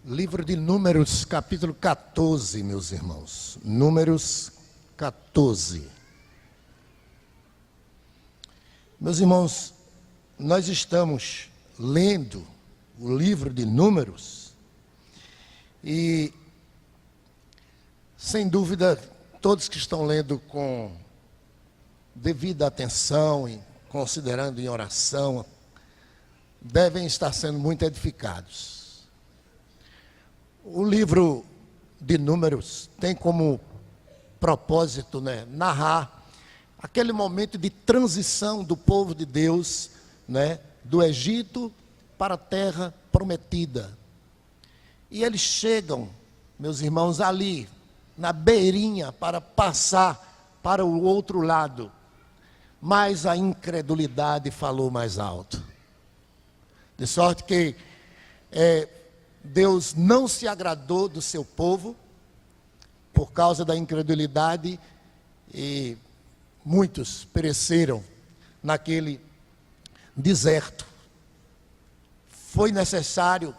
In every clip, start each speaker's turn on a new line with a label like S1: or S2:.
S1: Livro de Números, capítulo 14, meus irmãos. Números 14. Meus irmãos, nós estamos lendo o livro de Números e, sem dúvida, todos que estão lendo com devida atenção e considerando em oração, devem estar sendo muito edificados. O livro de Números tem como propósito, narrar aquele momento de transição do povo de Deus, do Egito para a terra prometida. E eles chegam, meus irmãos, ali, na beirinha, para passar para o outro lado. Mas a incredulidade falou mais alto. De sorte que Deus não se agradou do seu povo por causa da incredulidade e muitos pereceram naquele deserto. Foi necessário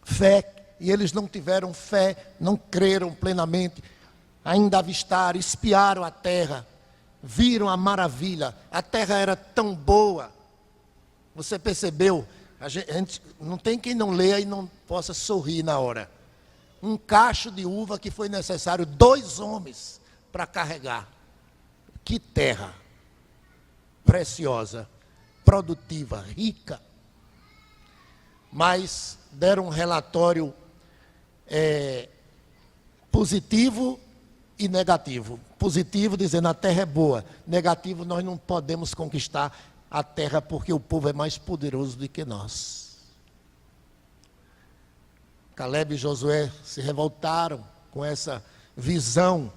S1: fé e eles não tiveram fé, não creram plenamente. Ainda avistaram, espiaram a terra, viram a maravilha. A terra era tão boa. Você percebeu? A gente, não tem quem não leia e não possa sorrir na hora. Um cacho de uva que foi necessário 2 homens para carregar. Que terra preciosa, produtiva, rica. Mas deram um relatório positivo e negativo. Positivo dizendo a terra é boa. Negativo, nós não podemos conquistar a terra porque o povo é mais poderoso do que nós. Caleb e Josué se revoltaram com essa visão,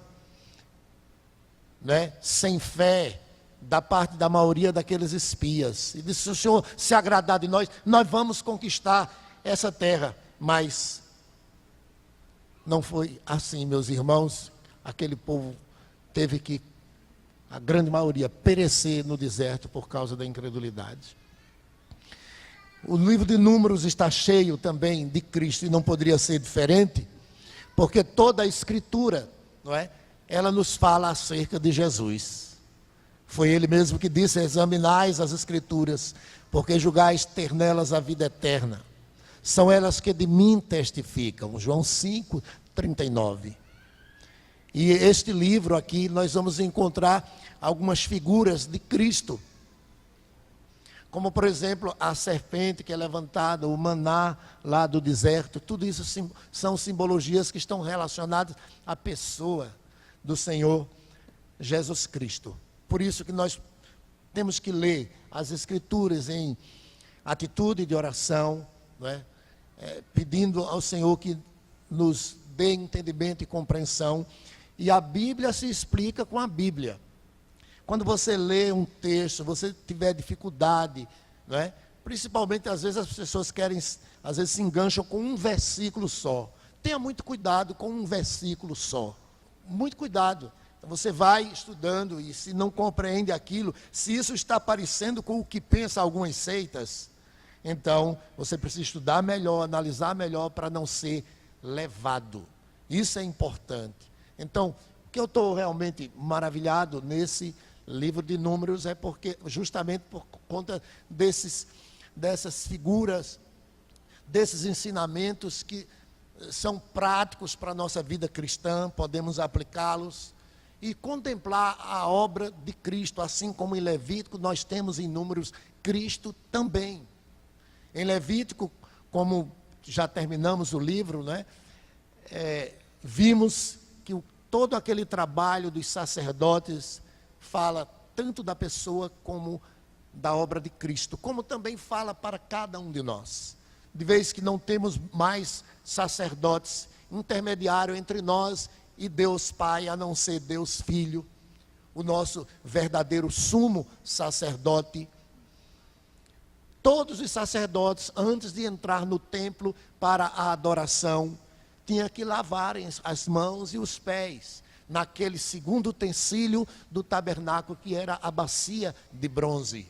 S1: sem fé, da parte da maioria daqueles espias. E disse: se o Senhor se agradar de nós, nós vamos conquistar essa terra. Mas não foi assim, meus irmãos. Aquele povo teve que, a grande maioria, perecer no deserto por causa da incredulidade. O livro de Números está cheio também de Cristo e não poderia ser diferente, porque toda a Escritura, ela nos fala acerca de Jesus. Foi Ele mesmo que disse: examinais as Escrituras, porque julgais ter nelas a vida eterna. São elas que de mim testificam. João 5:39. E este livro aqui, nós vamos encontrar algumas figuras de Cristo. Como, por exemplo, a serpente que é levantada, o maná lá do deserto. Tudo isso são simbologias que estão relacionadas à pessoa do Senhor Jesus Cristo. Por isso que nós temos que ler as Escrituras em atitude de oração, pedindo ao Senhor que nos dê entendimento e compreensão. E a Bíblia se explica com a Bíblia. Quando você lê um texto, você tiver dificuldade, principalmente às vezes as pessoas às vezes se engancham com um versículo só. Tenha muito cuidado com um versículo só. Muito cuidado. Então você vai estudando e se não compreende aquilo, se isso está parecendo com o que pensa algumas seitas, então você precisa estudar melhor, analisar melhor para não ser levado. Isso é importante. Então, o que eu estou realmente maravilhado nesse livro de Números é porque, justamente por conta dessas figuras, desses ensinamentos que são práticos para a nossa vida cristã, podemos aplicá-los e contemplar a obra de Cristo, assim como em Levítico nós temos em Números Cristo também. Em Levítico, como já terminamos o livro, vimos que todo aquele trabalho dos sacerdotes fala tanto da pessoa como da obra de Cristo, como também fala para cada um de nós. De vez que não temos mais sacerdotes intermediário entre nós e Deus Pai, a não ser Deus Filho, o nosso verdadeiro sumo sacerdote. Todos os sacerdotes, antes de entrar no templo para a adoração, tinha que lavarem as mãos e os pés naquele segundo utensílio do tabernáculo, que era a bacia de bronze.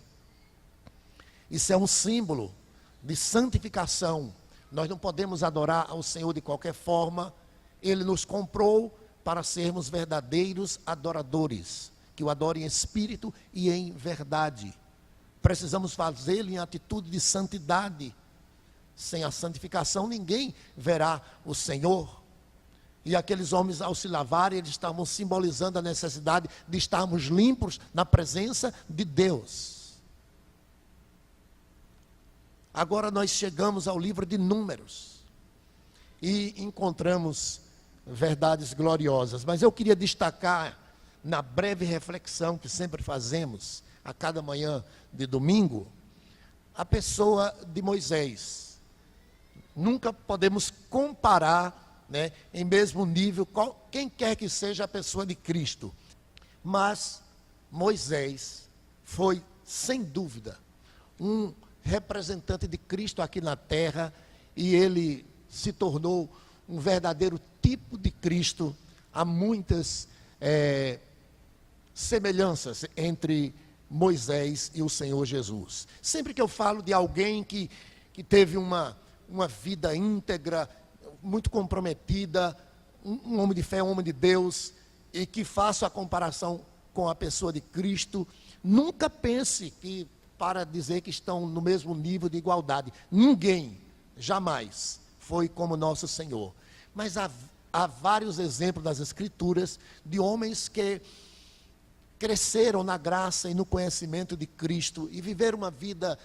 S1: Isso é um símbolo de santificação, Nós não podemos adorar ao Senhor de qualquer forma. Ele nos comprou para sermos verdadeiros adoradores, que o adorem em espírito e em verdade. Precisamos fazê-lo em atitude de santidade. Sem a santificação, ninguém verá o Senhor. E aqueles homens, ao se lavarem, eles estavam simbolizando a necessidade de estarmos limpos na presença de Deus. Agora nós chegamos ao livro de Números e encontramos verdades gloriosas. Mas eu queria destacar, na breve reflexão que sempre fazemos, a cada manhã de domingo, a pessoa de Moisés. Nunca podemos comparar, em mesmo nível, quem quer que seja a pessoa de Cristo. Mas Moisés foi, sem dúvida, um representante de Cristo aqui na terra, e ele se tornou um verdadeiro tipo de Cristo. Há muitas semelhanças entre Moisés e o Senhor Jesus. Sempre que eu falo de alguém que teve uma vida íntegra, muito comprometida, um homem de fé, um homem de Deus, e que faço a comparação com a pessoa de Cristo, nunca pense que para dizer que estão no mesmo nível de igualdade. Ninguém, jamais, foi como nosso Senhor. Mas há vários exemplos das Escrituras de homens que cresceram na graça e no conhecimento de Cristo e viveram uma vida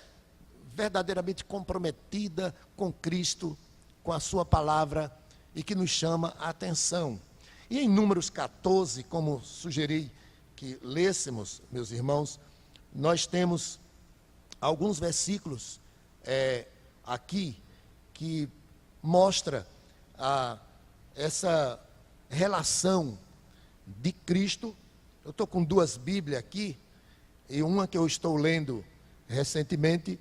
S1: verdadeiramente comprometida com Cristo, com a sua palavra, e que nos chama a atenção. E em Números 14, como sugeri que lêssemos, meus irmãos, nós temos alguns versículos aqui que mostra essa relação de Cristo. Eu estou com duas Bíblias aqui, e uma que eu estou lendo recentemente,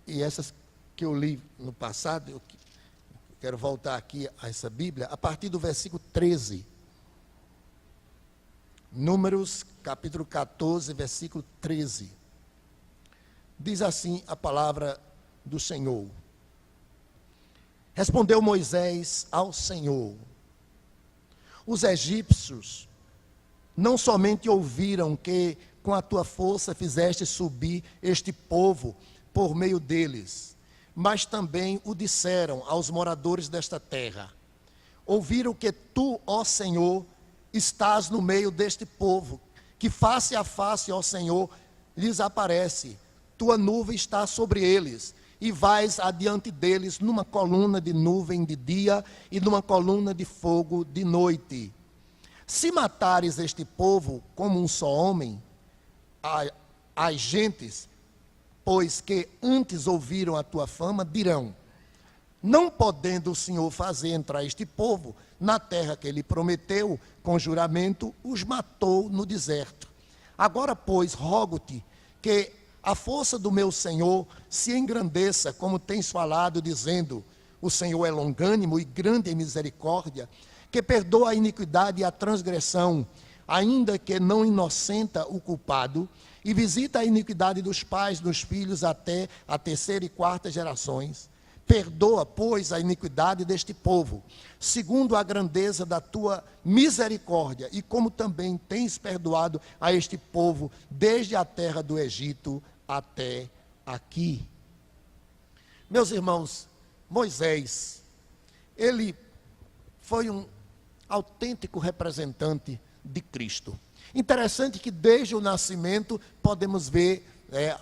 S1: e essas que eu li no passado. Eu quero voltar aqui a essa Bíblia, a partir do versículo 13. Números, capítulo 14, versículo 13. Diz assim a palavra do Senhor. Respondeu Moisés ao Senhor: os egípcios não somente ouviram que com a tua força fizeste subir este povo por meio deles, mas também o disseram aos moradores desta terra. Ouviram que tu, ó Senhor, estás no meio deste povo, que face a face, ó Senhor, lhes aparece. Tua nuvem está sobre eles, e vais adiante deles numa coluna de nuvem de dia e numa coluna de fogo de noite. Se matares este povo como um só homem, as gentes, pois que antes ouviram a tua fama, dirão: não podendo o Senhor fazer entrar este povo na terra que ele prometeu com juramento, os matou no deserto. Agora, pois, rogo-te que a força do meu Senhor se engrandeça, como tens falado, dizendo: o Senhor é longânimo e grande em misericórdia, que perdoa a iniquidade e a transgressão, ainda que não inocenta o culpado, e visita a iniquidade dos pais nos filhos até a terceira e quarta gerações. Perdoa, pois, a iniquidade deste povo, segundo a grandeza da tua misericórdia, e como também tens perdoado a este povo desde a terra do Egito até aqui. Meus irmãos, Moisés, ele foi um autêntico representante de Cristo. Interessante que desde o nascimento podemos ver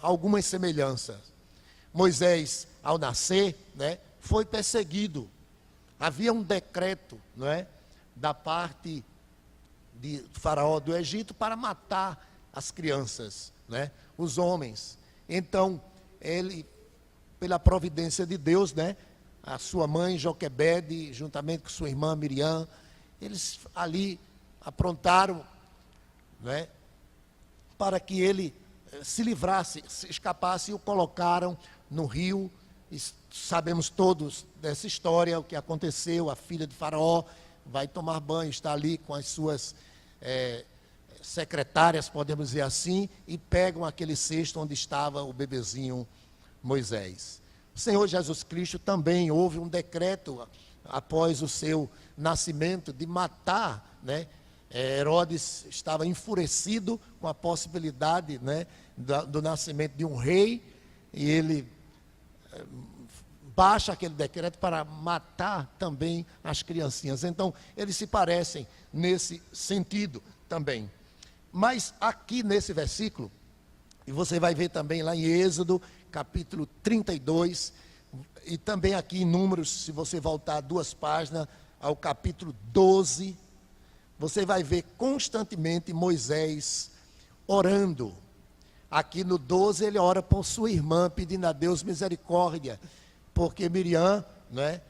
S1: algumas semelhanças. Moisés, ao nascer, foi perseguido. Havia um decreto, da parte de Faraó do Egito para matar as crianças, os homens. Então, ele, pela providência de Deus, a sua mãe Joquebede, juntamente com sua irmã Miriam, eles ali aprontaram, para que ele se livrasse, se escapasse, e o colocaram no rio. E sabemos todos dessa história, o que aconteceu. A filha de Faraó vai tomar banho, está ali com as suas secretárias, podemos dizer assim, e pegam aquele cesto onde estava o bebezinho Moisés. O Senhor Jesus Cristo também houve um decreto após o seu nascimento de matar, né? Herodes estava enfurecido com a possibilidade, né, do nascimento de um rei, e ele baixa aquele decreto para matar também as criancinhas. Então, eles se parecem nesse sentido também. Mas aqui nesse versículo, e você vai ver também lá em Êxodo, capítulo 32, e também aqui em Números, se você voltar 2 páginas, ao capítulo 12, você vai ver constantemente Moisés orando. Aqui no 12 ele ora por sua irmã, pedindo a Deus misericórdia, porque Miriam, né,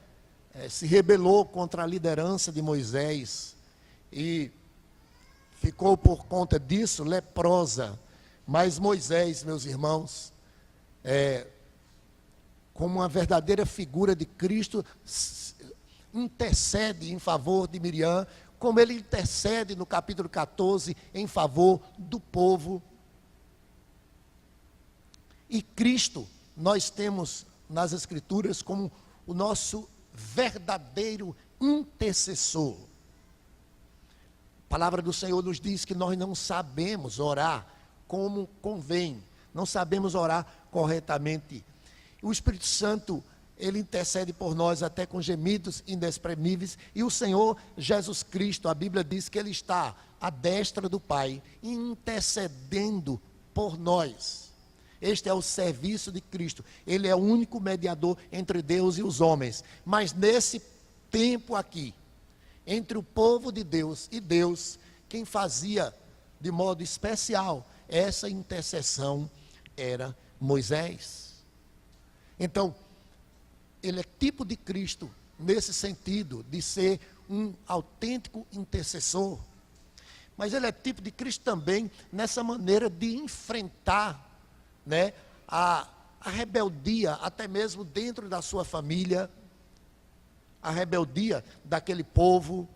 S1: se rebelou contra a liderança de Moisés e ficou por conta disso leprosa. Mas Moisés, meus irmãos, como uma verdadeira figura de Cristo, intercede em favor de Miriam, como ele intercede no capítulo 14 em favor do povo. E Cristo, nós temos nas Escrituras como o nosso verdadeiro intercessor. A palavra do Senhor nos diz que nós não sabemos orar como convém, não sabemos orar corretamente. O Espírito Santo, ele intercede por nós até com gemidos inexprimíveis, e o Senhor Jesus Cristo, a Bíblia diz que ele está à destra do Pai, intercedendo por nós. Este é o serviço de Cristo. Ele é o único mediador entre Deus e os homens. Mas nesse tempo aqui, entre o povo de Deus e Deus, quem fazia de modo especial essa intercessão era Moisés. Então, ele é tipo de Cristo nesse sentido de ser um autêntico intercessor. Mas ele é tipo de Cristo também nessa maneira de enfrentar, né, a rebeldia, até mesmo dentro da sua família, a rebeldia daquele povo,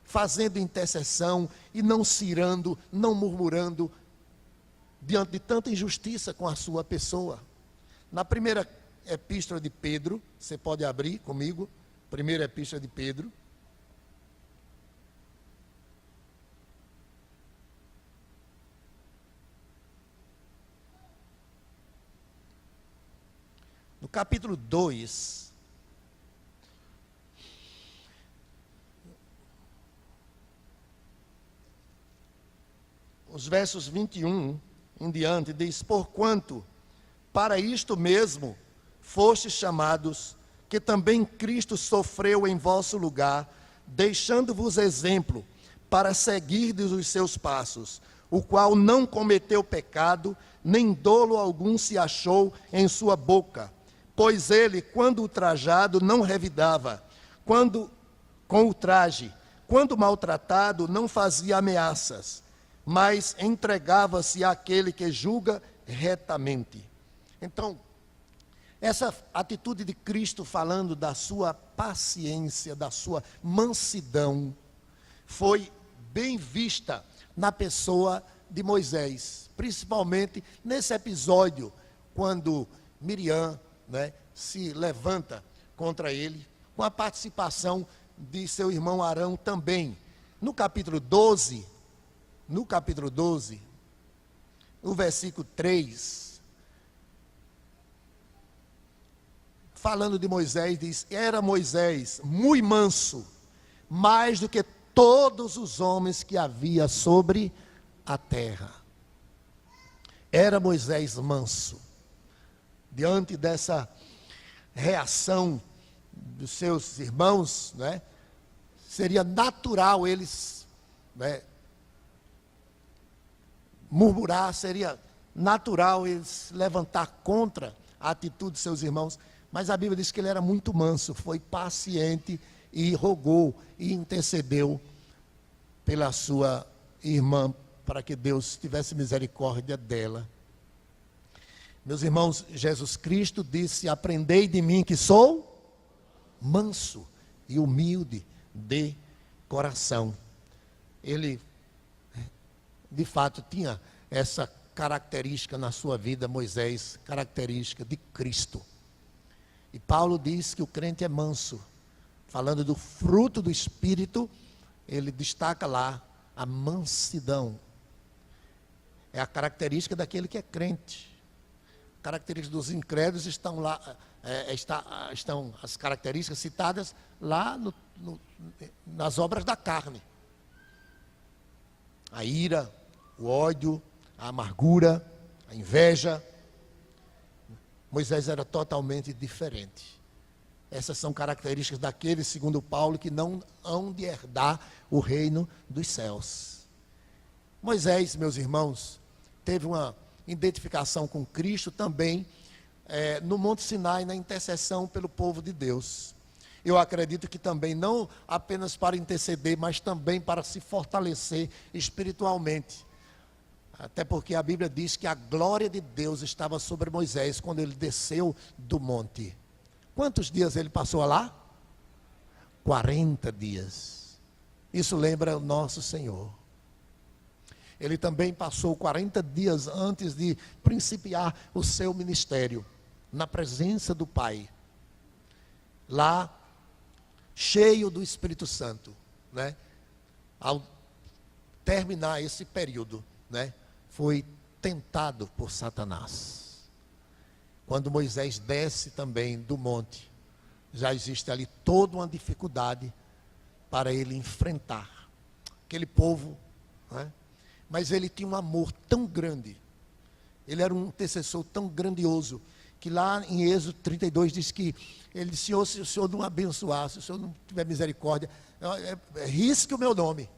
S1: fazendo intercessão e não cirando, não murmurando, diante de tanta injustiça com a sua pessoa. Na primeira epístola de Pedro, você pode abrir comigo, primeira epístola de Pedro. No capítulo 2, os versos 21 em diante, diz: porquanto para isto mesmo fostes chamados, que também Cristo sofreu em vosso lugar, deixando-vos exemplo, para seguirdes os seus passos, o qual não cometeu pecado, nem dolo algum se achou em sua boca. Pois ele, quando ultrajado, não revidava, com o traje, quando maltratado, não fazia ameaças, mas entregava-se àquele que julga retamente. Então, essa atitude de Cristo, falando da sua paciência, da sua mansidão, foi bem vista na pessoa de Moisés, principalmente nesse episódio, quando Miriam, né, se levanta contra ele, com a participação de seu irmão Arão também. No capítulo 12, no versículo 3, falando de Moisés, diz: era Moisés muito manso, mais do que todos os homens que havia sobre a terra. Era Moisés manso. Diante dessa reação dos seus irmãos, né, seria natural eles, né, murmurar, seria natural eles levantar contra a atitude de seus irmãos, mas a Bíblia diz que ele era muito manso, foi paciente e rogou e intercedeu pela sua irmã, para que Deus tivesse misericórdia dela. Meus irmãos, Jesus Cristo disse: aprendei de mim que sou manso e humilde de coração. Ele, de fato, tinha essa característica na sua vida, Moisés, característica de Cristo. E Paulo diz que o crente é manso. Falando do fruto do Espírito, ele destaca lá a mansidão. É a característica daquele que é crente. Características dos incrédulos estão lá, estão as características citadas lá nas obras da carne. A ira, o ódio, a amargura, a inveja. Moisés era totalmente diferente. Essas são características daqueles, segundo Paulo, que não hão de herdar o reino dos céus. Moisés, meus irmãos, teve uma identificação com Cristo também no Monte Sinai, na intercessão pelo povo de Deus. Eu acredito que também, não apenas para interceder, mas também para se fortalecer espiritualmente. Até porque a Bíblia diz que a glória de Deus estava sobre Moisés quando ele desceu do monte. Quantos dias ele passou lá? 40 dias. Isso lembra o nosso Senhor. Ele também passou 40 dias antes de principiar o seu ministério, na presença do Pai. Lá, cheio do Espírito Santo, né? Ao terminar esse período, né? Foi tentado por Satanás. Quando Moisés desce também do monte, já existe ali toda uma dificuldade para ele enfrentar aquele povo, né? Mas ele tinha um amor tão grande, ele era um intercessor tão grandioso, que lá em Êxodo 32 diz que ele disse: Senhor, se o Senhor não abençoar, se o Senhor não tiver misericórdia, risque o meu nome.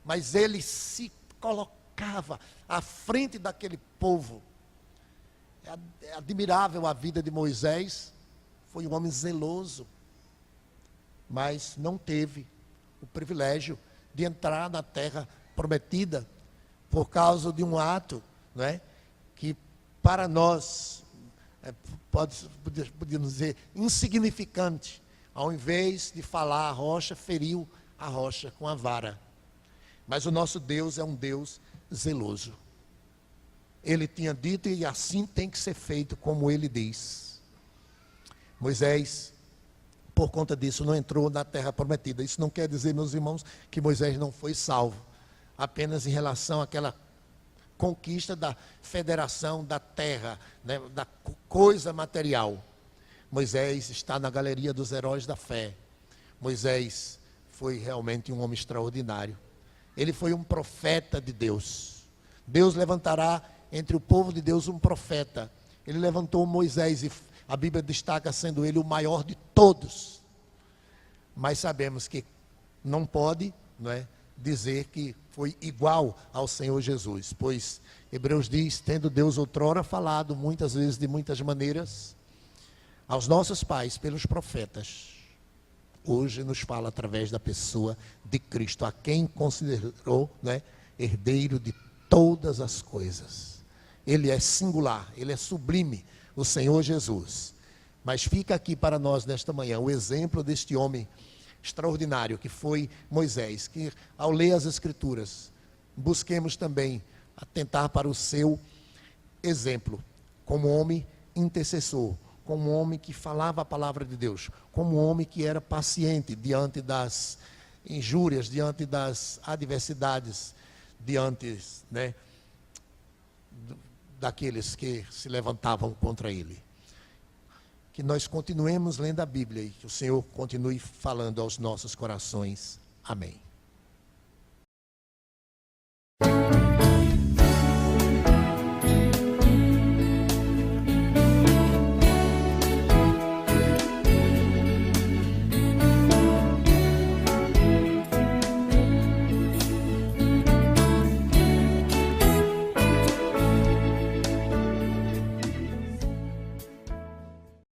S1: Mas ele se colocava à frente daquele povo. É admirável a vida de Moisés. Foi um homem zeloso, mas não teve o privilégio de entrar na terra prometida por causa de um ato, não é? Que para nós podemos dizer insignificante. Ao invés de falar a rocha, feriu a rocha com a vara. Mas o nosso Deus é um Deus zeloso. Ele tinha dito e assim tem que ser feito como ele diz. Moisés, por conta disso, não entrou na terra prometida. Isso não quer dizer, meus irmãos, que Moisés não foi salvo. Apenas em relação àquela conquista da federação da terra, né, da coisa material. Moisés está na galeria dos heróis da fé. Moisés foi realmente um homem extraordinário. Ele foi um profeta de Deus. Deus levantará entre o povo de Deus um profeta. Ele levantou Moisés e a Bíblia destaca sendo ele o maior de todos. Mas sabemos que não pode, não é, dizer que foi igual ao Senhor Jesus, pois Hebreus diz: tendo Deus outrora falado muitas vezes, de muitas maneiras, aos nossos pais pelos profetas, hoje nos fala através da pessoa de Cristo, a quem considerou, né, herdeiro de todas as coisas. Ele é singular, ele é sublime, o Senhor Jesus. Mas fica aqui para nós nesta manhã o exemplo deste homem extraordinário que foi Moisés, que ao ler as Escrituras, busquemos também atentar para o seu exemplo, como homem intercessor, como homem que falava a palavra de Deus, como homem que era paciente diante das injúrias, diante das adversidades, diante, né, daqueles que se levantavam contra ele. Que nós continuemos lendo a Bíblia e que o Senhor continue falando aos nossos corações. Amém.